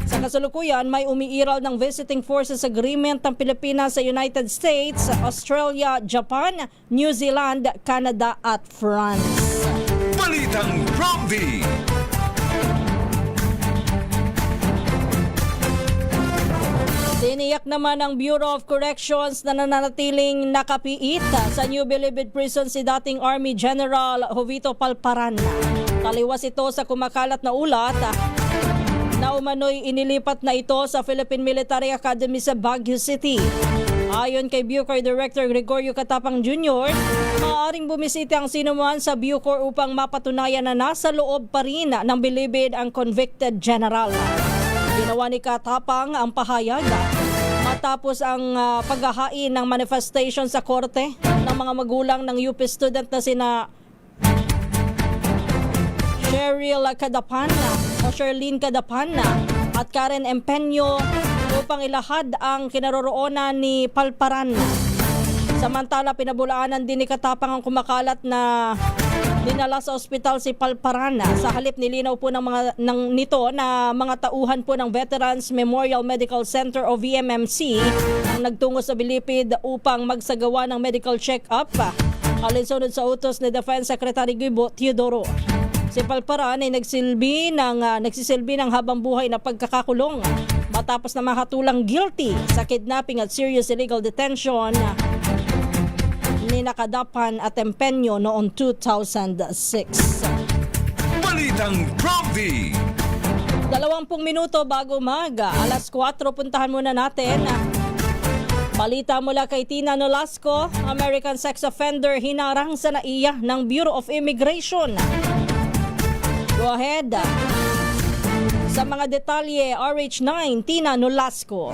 Sa kasalukuyan, may umiiral ng Visiting Forces Agreement ng Pilipinas sa United States, Australia, Japan, New Zealand, Canada at France. Balitang Bromby! Tiniyak naman ng Bureau of Corrections na nananatiling nakapiit sa New Bilibid Prison si dating Army General Jovito Palparan. Taliwas ito sa kumakalat na ulat na umano'y inilipat na ito sa Philippine Military Academy sa Baguio City. Ayon kay Bucor Director Gregorio Catapang Jr., maaaring bumisita ang sinuman sa Bucor upang mapatunayan na nasa loob pa rin ng Bilibid ang convicted general. Ginawa ni Katapang ang pahayag matapos ang paghahain ng manifestation sa korte ng mga magulang ng UP student na sina Sherlyn Cadapana at Karen Empeño upang ilahad ang kinaroroonan ni Palparan. Samantala, pinabulaanan din ni Katapang ang kumakalat na dinala sa ospital si Palparan. Sa halip, nilinaw po nito na mga tauhan po ng Veterans Memorial Medical Center o VMMC ang nagtungo sa Bilibid upang magsagawa ng medical check-up. Alinsunod sa utos ni Defense Secretary Guibo Teodoro. Si Palparan ay nagsisilbi ng habang buhay na pagkakakulong matapos na makatulang guilty sa kidnapping at serious illegal detention ni Nakadapan at Empeño noong 2006. Balitang Bromby! 20 minuto bago umaga, alas 4, puntahan muna natin. Balita mula kay Tina Nolasco, American sex offender hinarang sa NAIA ng Bureau of Immigration. Go ahead. Sa mga detalye, RH9, Tina Nolasco.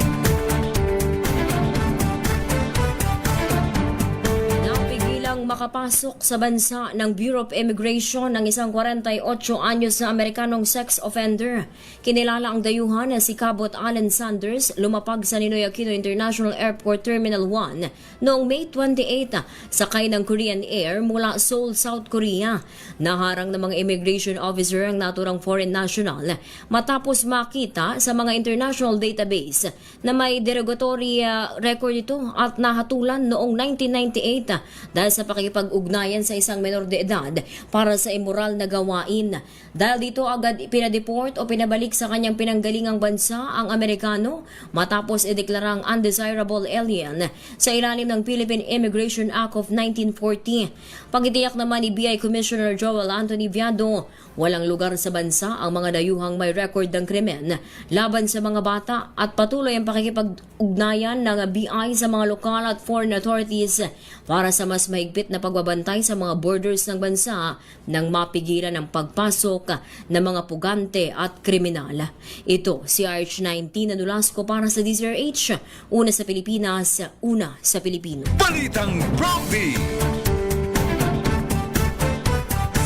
Makapasok sa bansa ng Bureau of Immigration ng isang 48 anyos na Amerikanong sex offender. Kinilala ang dayuhan na si Cabot Allen Sanders, lumapag sa Ninoy Aquino International Airport Terminal 1 noong May 28, sakay ng Korean Air mula Seoul, South Korea. Naharang ng mga immigration officer ang naturang foreign national matapos makita sa mga international database na may derogatory record ito at nahatulan noong 1998 dahil sa pakikipag-ugnayan sa isang menor de edad para sa immoral na gawain. Dahil dito agad pinadeport o pinabalik sa kanyang pinanggalingang bansa ang Amerikano matapos ideklarang undesirable alien sa ilalim ng Philippine Immigration Act of 1940. Pagitiyak naman ni BI Commissioner Joel Anthony Viado, walang lugar sa bansa ang mga dayuhang may record ng krimen laban sa mga bata at patuloy ang pakikipag-ugnayan ng BI sa mga lokal at foreign authorities para sa mas mahigpit na pagbabantay sa mga borders ng bansa nang mapigilan ang pagpasok ng mga pugante at kriminal. Ito si RH19 na Nolasco para sa DZRH, una sa Pilipinas, una sa Pilipino. Balitang Bromby!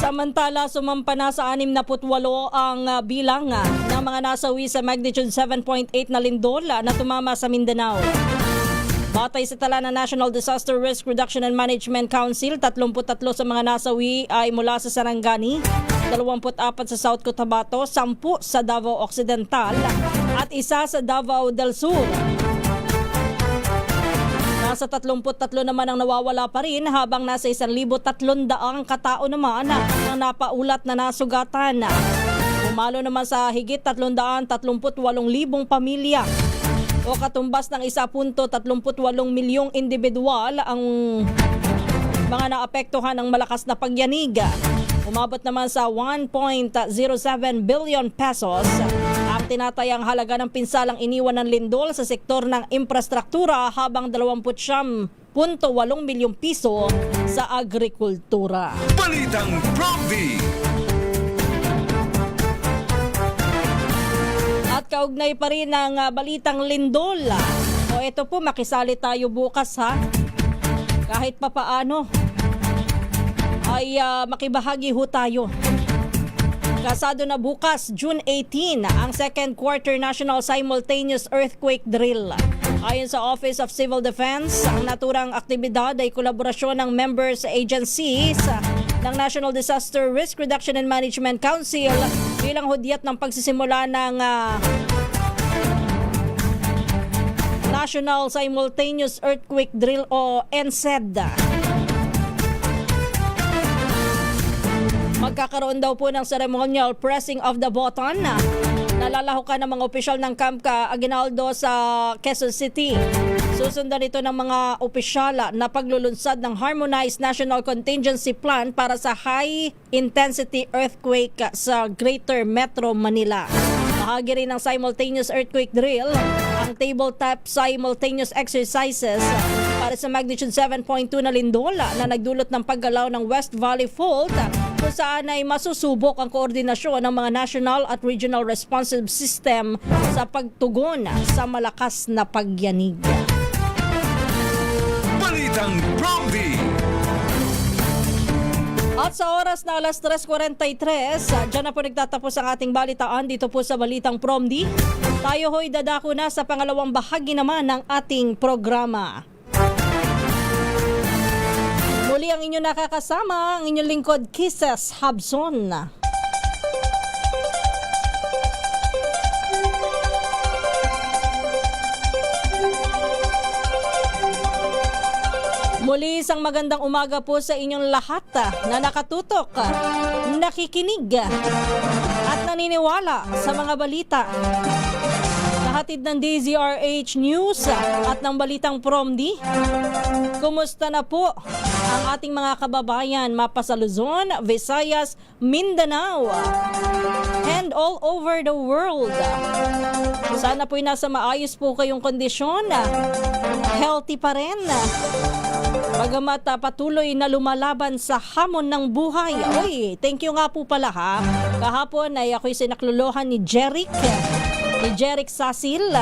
Samantala, sumampa na sa 68 ang bilang ng mga nasawi sa magnitude 7.8 na lindol na tumama sa Mindanao. Batay sa tala ng National Disaster Risk Reduction and Management Council, 33 sa mga nasawi ay mula sa Sarangani, 24 sa South Cotabato, 10 sa Davao Occidental at 1 sa Davao del Sur. Nasa 33 naman ang nawawala pa rin habang nasa 1,300 katao naman ang napaulat na nasugatan. Umalo naman sa higit 338,000 pamilya o katumbas ng 1.38 milyong individual ang mga naapektuhan ng malakas na pagyanig. Umabot naman sa 1.07 billion pesos ang tinatayang halaga ng pinsalang iniwan ng lindol sa sektor ng infrastruktura, habang 29.8 milyong piso sa agrikultura. Balitang Prompty. At kaugnay pa rin ng balitang lindol. O ito po, makisali tayo bukas ha. Kahit papaano ay makibahagi ho tayo. Kasado na bukas, June 18, ang second quarter National Simultaneous Earthquake Drill. Ayon sa Office of Civil Defense, ang naturang aktibidad ay kolaborasyon ng members agencies ng National Disaster Risk Reduction and Management Council bilang hudyat ng pagsisimula ng National Simultaneous Earthquake Drill o NSED. Magkakaroon daw po ng ceremonial pressing of the button na nalalahukan ng mga opisyal ng Camp Aguinaldo sa Quezon City. Susundan ito ng mga opisyal na paglulunsad ng Harmonized National Contingency Plan para sa high intensity earthquake sa Greater Metro Manila. Bahagi rin ng simultaneous earthquake drill ang tabletop simultaneous exercises para sa magnitude 7.2 na lindol na nagdulot ng paggalaw ng West Valley Fault, kung saan ay masusubok ang koordinasyon ng mga national at regional responsive system sa pagtugon sa malakas na pagyanig. Balitang Prompty. At sa oras na alas 3:43, dyan na po nagtatapos ang ating balitaan dito po sa Balitang Prompty. Tayo ho'y dadako na sa pangalawang bahagi naman ng ating programa. Muli ang inyong nakakasama, ang inyong lingkod, Kisses Habson. Muli isang magandang umaga po sa inyong lahat na nakatutok, nakikinig at naniniwala sa mga balita. Nahatid ng DZRH News at ng Balitang Prompty. Kumusta na po ang ating mga kababayan mapa sa Luzon, Visayas, Mindanao, and all over the world? Sana po'y nasa maayos po kayong kondisyon, healthy pa rin, bagamat patuloy na lumalaban sa hamon ng buhay. Oy, thank you nga po pala ha. Kahapon ay ako'y sinaklolohan ni Jeric Sasil.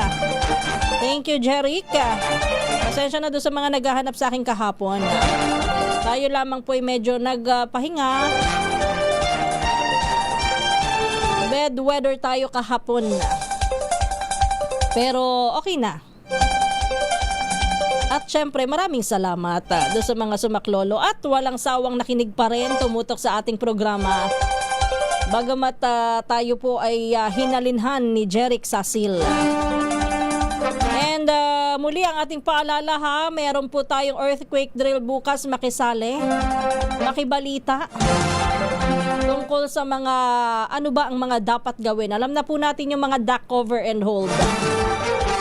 Thank you, Jeric. Pasensya na doon sa mga naghahanap sa akin kahapon. Tayo lamang po ay medyo nagpahinga. Bad weather tayo kahapon. Pero okay na. At syempre maraming salamat doon sa mga sumaklolo at walang sawang nakinig pa rin, tumutok sa ating programa. Bagamat tayo po ay hinalinhan ni Jeric Sasil. And muli ang ating paalala ha, mayroon po tayong earthquake drill bukas, makisali, makibalita tungkol sa mga ano ba ang mga dapat gawin. Alam na po natin yung mga duck cover and hold.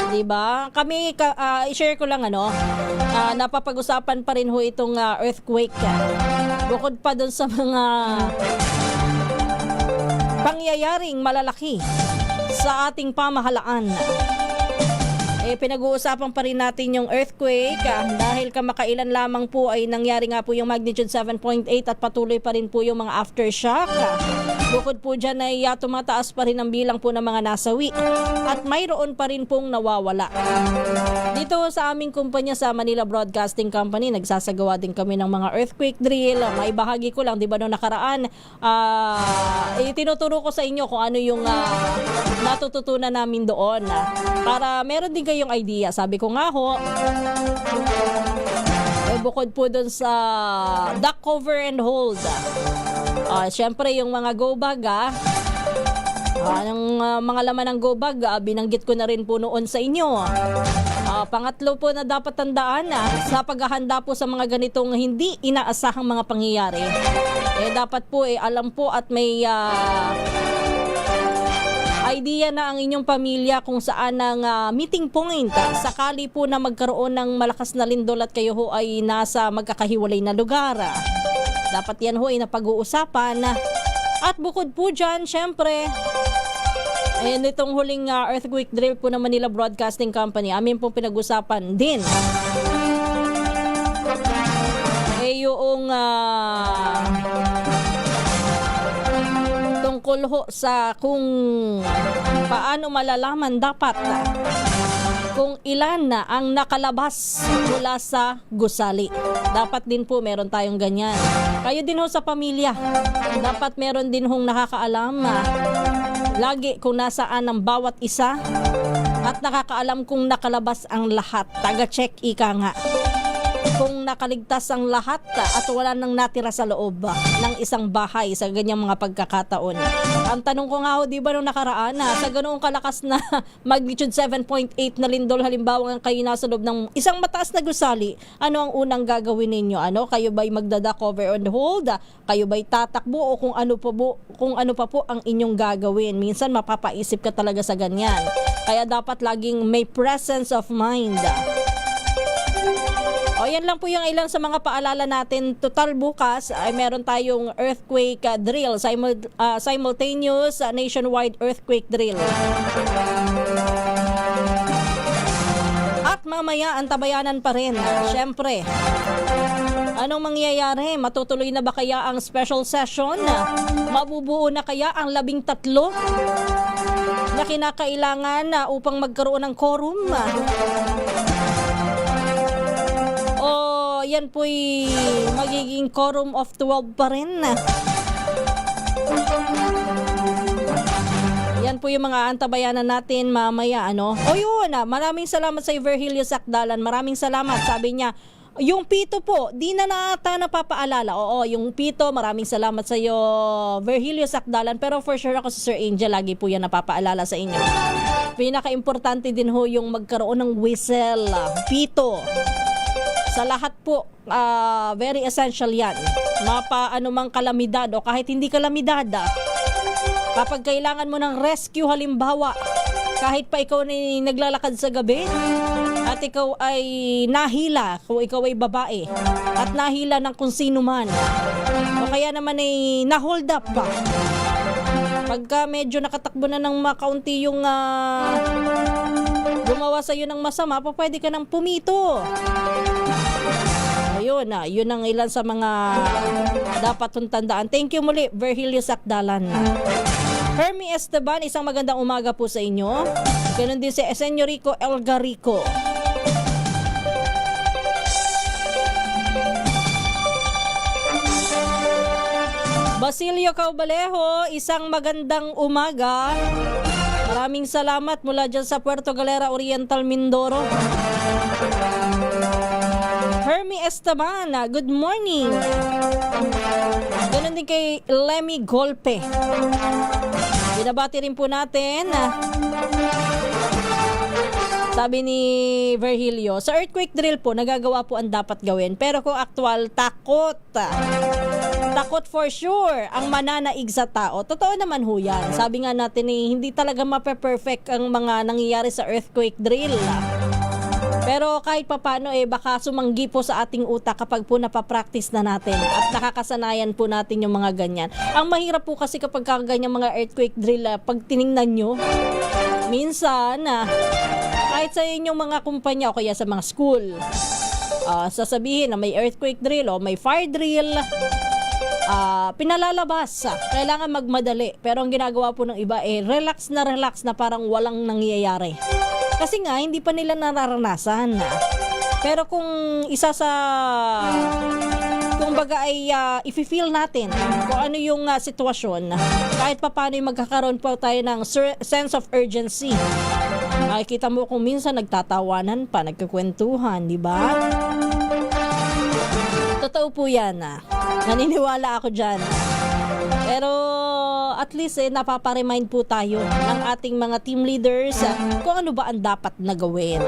Diba? Kami, i-share ko lang napapag-usapan pa rin ho itong earthquake. Bukod pa dun sa mga pangyayaring malalaki sa ating pamahalaan. Pinag-uusapan pa rin natin yung earthquake dahil kamakailan lamang po ay nangyari nga po yung magnitude 7.8 at patuloy pa rin po yung mga aftershock. Bukod po dyan ay tumataas pa rin ang bilang po ng mga nasawi at mayroon pa rin pong nawawala. Dito sa aming kumpanya sa Manila Broadcasting Company, nagsasagawa din kami ng mga earthquake drill. May bahagi ko lang, di ba noong nakaraan, tinuturo ko sa inyo kung ano yung natututunan namin doon. Para meron din kayong idea. Sabi ko nga ho, bukod po doon sa duck cover and hold. Siyempre yung mga go bag ang mga laman ng go bag, binanggit ko na rin po noon sa inyo. Pangatlo po na dapat tandaan sa paghahanda po sa mga ganitong hindi inaasahang mga pangyayari. Dapat po alam po at may idea na ang inyong pamilya kung saan ang meeting point sakali po na magkaroon ng malakas na lindol at kayo ho ay nasa magkakahiwalay na lugar. Dapat yan ho ay napag-uusapan. At bukod po dyan, syempre, nitong huling earthquake drill po ng Manila Broadcasting Company, amin pong pinag-usapan din yung tungkol ho sa kung paano malalaman dapat kung ilan na ang nakalabas mula sa gusali. Dapat din po meron tayong ganyan. Kayo din ho sa pamilya, dapat meron din hong nakakaalam lagi kung nasaan ang bawat isa at nakakaalam kung nakalabas ang lahat. Taga-check ika nga. Kung nakaligtas ang lahat at wala nang natira sa loob ng isang bahay sa ganyang mga pagkakataon. Ang tanong ko nga ho, di ba nung nakaraan sa ganoong kalakas na magnitude 7.8 na lindol, halimbawa ang kayo nasa loob ng isang mataas na gusali, ano ang unang gagawin ninyo? Kayo ba'y magdada cover on hold? Kayo ba'y tatakbo o kung ano pa po ang inyong gagawin? Minsan mapapaisip ka talaga sa ganyan. Kaya dapat laging may presence of mind. O yan lang po yung ilan sa mga paalala natin. Total bukas ay meron tayong earthquake drill, simultaneous nationwide earthquake drill. At mamaya antabayanan pa rin. Siyempre, anong mangyayari? Matutuloy na ba kaya ang special session? Mabubuo na kaya ang 13 na kinakailangan upang magkaroon ng quorum? Yan po'y magiging quorum of 12 pa rin. Yan po yung mga antabayanan natin mamaya, O yun, maraming salamat sa Virgilio Sakdalan. Maraming salamat. Sabi niya, yung pito po, di na nata napapaalala. Oo, yung pito, maraming salamat sa iyo, Virgilio Sakdalan. Pero for sure ako sa Sir Angel, lagi po yan napapaalala sa inyo. Pinaka-importante din ho yung magkaroon ng whistle, pito. Sa lahat po, very essential yan. Mapa anumang kalamidad o kahit hindi kalamidad. Kapag kailangan mo ng rescue halimbawa, kahit pa ikaw ay naglalakad sa gabi at ikaw ay nahila, kung ikaw ay babae, at nahila ng kung sino man, o kaya naman ay na-hold up pa. Pagka medyo nakatakbo na ng makaunti yung gumawa sa'yo ng masama, pwede ka nang pumito. Ayun, yun ang ilan sa mga dapat tandaan. Thank you muli, Virgilio Sakdalan. Hermie Esteban, isang magandang umaga po sa inyo. Ganun din si Señorico Elgarico. Basilio Caubalejo, isang magandang umaga. Maraming salamat mula dyan sa Puerto Galera Oriental, Mindoro. Hermie Esteban, good morning. Ganun din kay Lemmy Golpe. Binabati rin po natin. Sabi ni Virgilio, sa earthquake drill po, nagagawa po ang dapat gawin. Pero kung actual, takot. Takot for sure ang mananaig sa tao. Totoo naman ho yan. Sabi nga natin hindi talaga mape-perfect ang mga nangyayari sa earthquake drill. Pero kahit papano baka sumanggi po sa ating utak kapag po napapractice na natin at nakakasanayan po natin yung mga ganyan. Ang mahirap po kasi kapag ganyan mga earthquake drill, pag tiningnan nyo, minsan, kahit sa inyong mga kumpanya o kaya sa mga school, sasabihin na may earthquake drill o may fire drill, pinalalabas. Kailangan magmadali. Pero ang ginagawa po ng iba relax na parang walang nangyayari. Kasi nga, hindi pa nila nararanasan. Pero kung isa sa, kung baga ay i-feel natin kung ano yung sitwasyon, kahit pa paano yung magkakaroon po tayo ng sense of urgency. Nakikita mo kung minsan nagtatawanan pa, nagkukwentuhan, di ba? Totoo po yan. Naniniwala ako dyan. Pero at least napaparemind po tayo ng ating mga team leaders kung ano ba ang dapat na gawin.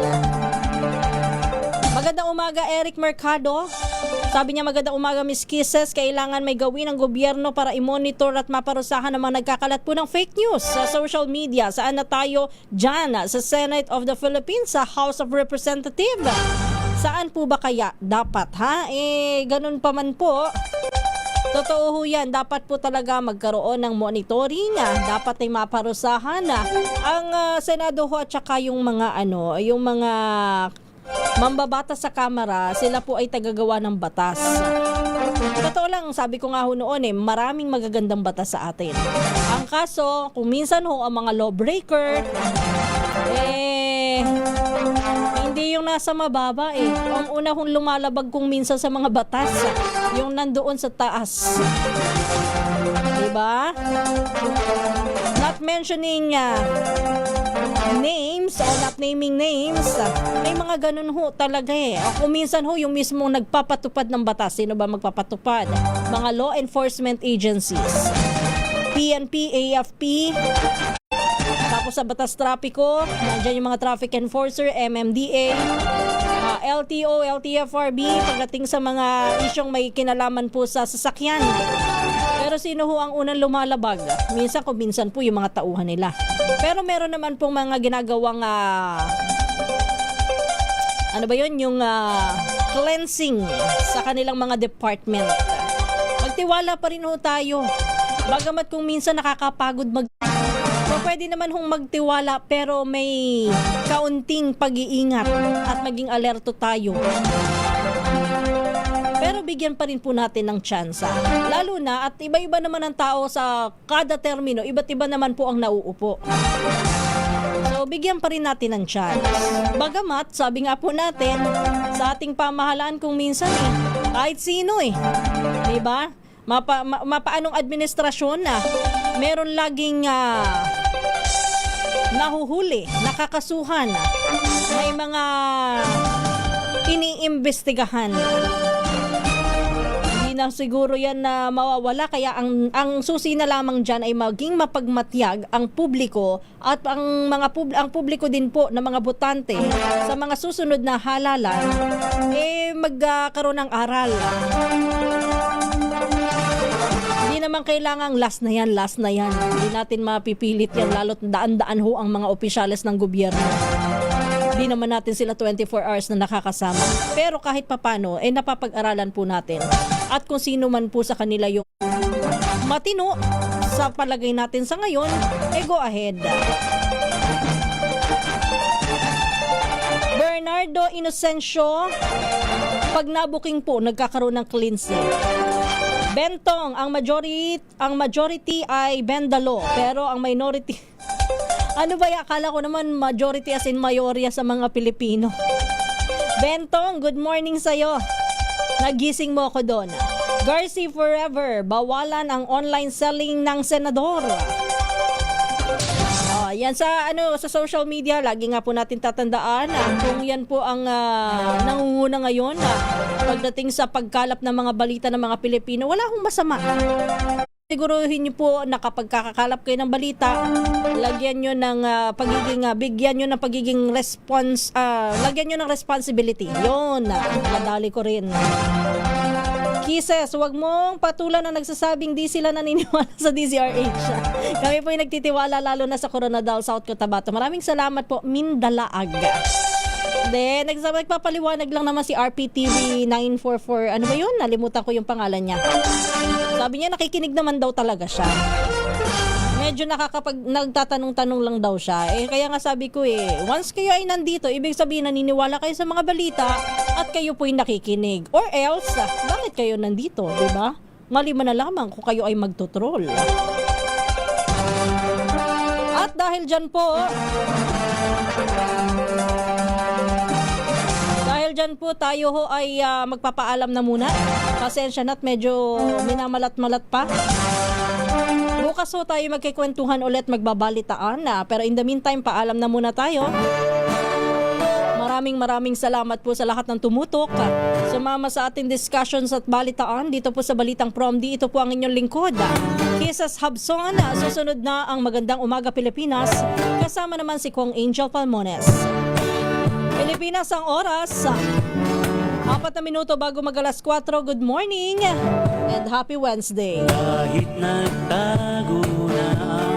Magandang umaga, Eric Mercado. Sabi niya, magandang umaga Miss Kisses, kailangan may gawin ng gobyerno para i-monitor at maparusahan ang mga nagkakalat po ng fake news sa social media. Saan na tayo dyan? Sa Senate of the Philippines, sa House of Representatives. Saan po ba kaya dapat ha? Ganun pa man po. Totoo ho yan, dapat po talaga magkaroon ng monitoring, dapat ay maparusahan ang Senado ho at saka yung mga yung mga mambabatas sa Kamara, sila po ay tagagawa ng batas. Totoo lang, sabi ko nga ho noon maraming magagandang batas sa atin. Ang kaso, kung minsan ho ang mga lawbreaker, hindi yung nasa mababa Ang una hong lumalabag kung minsan sa mga batas, yung nandoon sa taas. Diba? Not mentioning names or not naming names, may mga ganun ho talaga Kung minsan ho yung mismong nagpapatupad ng batas, sino ba magpapatupad? Mga law enforcement agencies, PNP, AFP, tapos sa batas trapiko, nandiyan yung mga traffic enforcer, MMDA, LTO, LTFRB, pagdating sa mga isyong may kinalaman po sa sasakyan. Pero sino ho ang unang lumalabag? Minsan kung minsan po yung mga tauhan nila. Pero meron naman pong mga ginagawang yung cleansing sa kanilang mga department. Magtiwala pa rin ho tayo. Bagamat kung minsan nakakapagod pwede naman hong magtiwala pero may kaunting pag-iingat at maging alerto tayo. Pero bigyan pa rin po natin ng tsansa. Lalo na at iba-iba naman ang tao sa kada termino, iba't iba naman po ang nauupo. So bigyan pa rin natin ng chance. Bagamat, sabi nga po natin, sa ating pamahalaan kung minsan kahit sino diba? Mapaanong administrasyon meron laging nahuhuli, nakakasuhan, may mga iniimbestigahan. Hindi na siguro yan na mawawala, kaya ang susi na lamang dyan ay maging mapagmatyag ang publiko at ang publiko din po ng mga botante sa mga susunod na halalan magkaroon ng aral. Hindi naman kailangang last na yan. Hindi natin mapipilit yan, lalo't daan-daan ho ang mga opisyales ng gobyerno. Hindi naman natin sila 24 hours na nakakasama. Pero kahit papano, napapag-aralan po natin. At kung sino man po sa kanila yung matino sa palagay natin sa ngayon, go ahead. Bernardo Inocencio, pag nabuking po, nagkakaroon ng cleansing. Bentong, ang majority ay bendalo, pero ang minority ano ba akala ko naman majority as in mayorya sa mga Pilipino. Bentong, good morning sa'yo. Nagising mo ako doon. Garci forever, bawalan ang online selling ng senador. Yan sa social media, lagi nga po natin tatandaan kung yan po ang nangunguna ngayon pagdating sa pagkalap ng mga balita ng mga Pilipino, wala akong masama. Siguruhin niyo po na kapag kakakalap kayo ng balita, lagyan niyo ng bigyan niyo ng pagiging lagyan niyo ng responsibility. Yun, madali ko rin. Kisses, huwag mong patulan na nagsasabing di sila naniniwala sa DZRH. Kami po yung nagtitiwala lalo na sa Coronadal, South Cotabato. Maraming salamat po, Mindalaag. Then, nagpapaliwanag lang naman si RPTV 944. Ano ba yun? Nalimutan ko yung pangalan niya. Sabi niya, nakikinig naman daw talaga siya. Medyo nagtatanong-tanong lang daw siya. Kaya nga sabi ko once kayo ay nandito, ibig sabihin naniniwala kayo sa mga balita at kayo po'y nakikinig. Or else, bakit kayo nandito, diba? Mali man na lamang kung kayo ay magtutroll. At dahil dyan po, tayo ho ay magpapaalam na muna. Pasensya na't medyo minamalat-malat pa. Bukas ho tayo magkikwentuhan ulit, magbabalitaan na. Pero in the meantime, paalam na muna tayo. Maraming salamat po sa lahat ng tumutok. Sumama sa ating discussions at balitaan dito po sa Balitang Promdi. Ito po ang inyong lingkod, Kisses Habson. Susunod na ang Magandang Umaga Pilipinas. Kasama naman si Kong Angel Palmones. Pilipinas ang oras, 4 na minuto bago mag-alas 4. Good morning and happy Wednesday. Kahit nagtago na